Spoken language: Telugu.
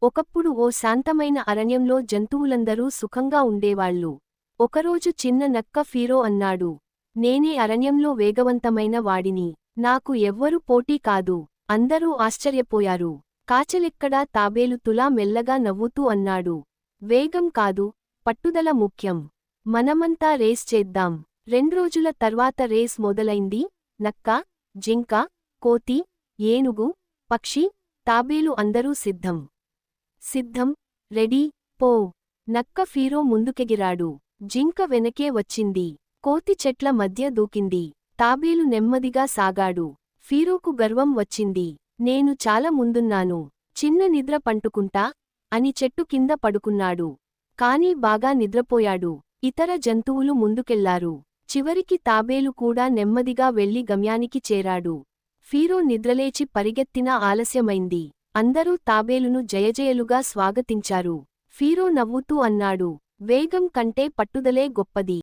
ఒకప్పుడు ఓ శాంతమైన అరణ్యంలో జంతువులందరూ సుఖంగా ఉండేవాళ్ళు. ఒకరోజు చిన్న నక్క ఫీరో అన్నాడు, నేనే అరణ్యంలో వేగవంతమైన వాడిని. నాకు ఎవ్వరూ పోటీ కాదు. అందరూ ఆశ్చర్యపోయారు. కాచలెక్కడా తాబేలు తులా మెల్లగా నవ్వుతూ అన్నాడు, వేగం కాదు, పట్టుదల ముఖ్యం. మనమంతా రేస్ చేద్దాం. రెండ్రోజుల తర్వాత రేస్ మొదలైంది. నక్క, జింక, కోతి, ఏనుగు, పక్షి, తాబేలు అందరూ సిద్ధం. సిద్ధం, రెడీ, పో. నక్క ఫీరో ముందుకెగిరాడు. జింక వెనకే వచ్చింది. కోతి చెట్ల మధ్య దూకింది. తాబేలు నెమ్మదిగా సాగాడు. ఫీరోకు గర్వం వచ్చింది. నేను చాలా ముందున్నాను. చిన్న నిద్ర పంటుకుంటా అని చెట్టు కింద పడుకున్నాడు. కాని బాగా నిద్రపోయాడు. ఇతర జంతువులు ముందుకెళ్లారు. చివరికి తాబేలు కూడా నెమ్మదిగా వెళ్లి గమ్యానికి చేరాడు. ఫీరో నిద్రలేచి పరిగెత్తినా ఆలస్యమైంది. అందరూ తాబేలును జయజయలుగా స్వాగతించారు. ఫీరో నవ్వుతూ అన్నాడు, వేగం కంటే పట్టుదలే గొప్పది.